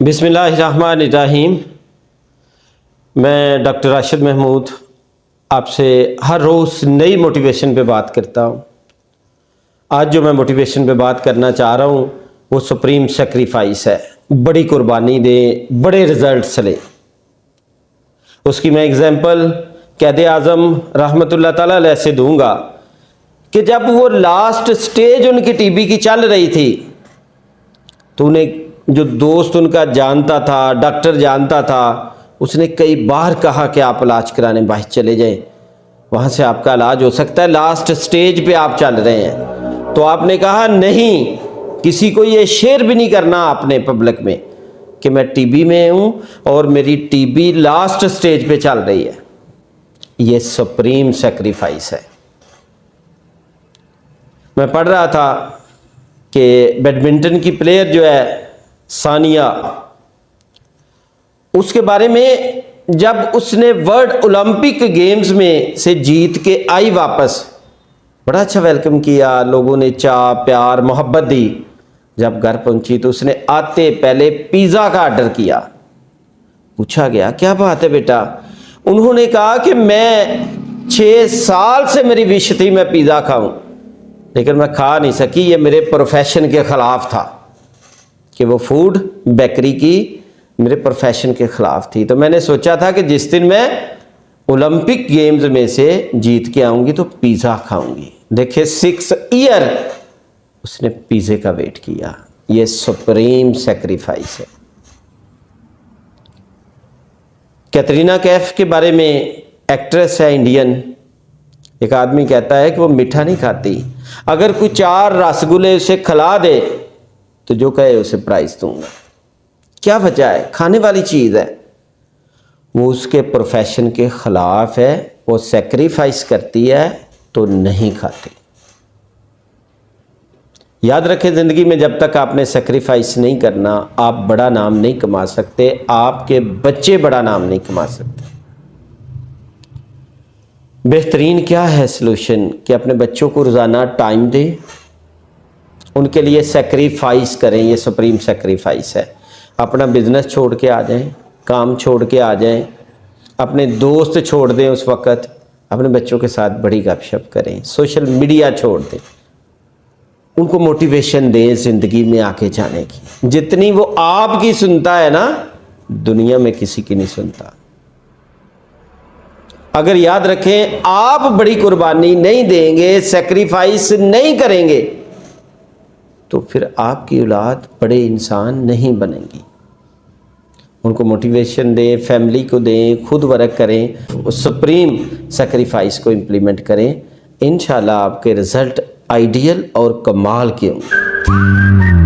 बिस्मिल्लाहिर्रहमानिर्रहीम। मैं डॉक्टर राशिद महमूद आपसे हर रोज़ नई मोटिवेशन पे बात करता हूँ। आज जो मैं मोटिवेशन पे बात करना चाह रहा हूँ वो सुप्रीम सेक्रीफाइस है। बड़ी कुर्बानी दे, बड़े रिजल्ट्स ले। उसकी मैं एग्जांपल कैद आज़म रहमतुल्लाह ताला अलैह से दूंगा कि जब वो लास्ट स्टेज उनकी टीबी की चल रही थी तो उन्हें जो दोस्त उनका जानता था, डॉक्टर जानता था, उसने कई बार कहा कि आप इलाज कराने बाहर चले जाएं, वहाँ से आपका इलाज हो सकता है, लास्ट स्टेज पे आप चल रहे हैं। तो आपने कहा नहीं, किसी को ये शेयर भी नहीं करना आपने पब्लिक में कि मैं टीबी में हूँ और मेरी टीबी लास्ट स्टेज पे चल रही है। ये सुप्रीम सेक्रीफाइस है। मैं पढ़ रहा था कि बैडमिंटन की प्लेयर जो है सानिया, उसके बारे में जब उसने वर्ल्ड ओलंपिक गेम्स में से जीत के आई वापस, बड़ा अच्छा वेलकम किया, लोगों ने चाह प्यार मोहब्बत दी। जब घर पहुंची तो उसने आते पहले पिज़्ज़ा का ऑर्डर किया। पूछा गया क्या बात है बेटा? उन्होंने कहा कि मैं 6 साल से मेरी विश थी मैं पिज़्ज़ा खाऊं, लेकिन मैं खा नहीं सकी। ये मेरे प्रोफेशन के ख़िलाफ़ था कि वो फूड बेकरी की मेरे प्रोफेशन के ख़िलाफ़ थी। तो मैंने सोचा था कि जिस दिन मैं ओलंपिक गेम्स में से जीत के आऊँगी तो पिज़्ज़ा खाऊंगी। देखिए 6 ईयर उसने पिज़्ज़े का वेट किया। ये सुप्रीम सेक्रीफाइस है। कैटरीना कैफ के बारे में, एक्ट्रेस है इंडियन, एक आदमी कहता है कि वो मीठा नहीं खाती, अगर कोई 4 रसगुल्ले उसे खिला दे तो जो कहे उसे प्राइस दूंगा। क्या वजह है? खाने वाली चीज़ है, वो उसके प्रोफेशन के ख़िलाफ़ है, वो सेक्रीफाइस करती है तो नहीं खाती। याद रखें, ज़िंदगी में जब तक आपने सेक्रीफाइस नहीं करना आप बड़ा नाम नहीं कमा सकते, आपके बच्चे बड़ा नाम नहीं कमा सकते। बेहतरीन क्या है सलूशन कि अपने बच्चों को रोज़ाना टाइम दें, उनके लिए सेक्रीफाइस करें। ये सुप्रीम सेक्रीफाइस है। अपना बिजनेस छोड़ के आ जाएं, काम छोड़ के आ जाएं, अपने दोस्त छोड़ दें, उस वक़्त अपने बच्चों के साथ बड़ी गपशप करें, सोशल मीडिया छोड़ दें, उनको मोटिवेशन दें ज़िंदगी में आगे जाने की। जितनी वो आपकी सुनता है ना, दुनिया में किसी की नहीं सुनता। अगर याद रखें, आप बड़ी कुर्बानी नहीं देंगे, सेक्रीफाइस नहीं करेंगे तो फिर आपकी औलाद बड़े इंसान नहीं बनेगी। उनको मोटिवेशन दें, फैमिली को दें, खुद वर्क करें, उस सुप्रीम सेक्रीफाइस को इम्प्लीमेंट करें। इंशाल्लाह आपके रिज़ल्ट आइडियल और कमाल के होंगे।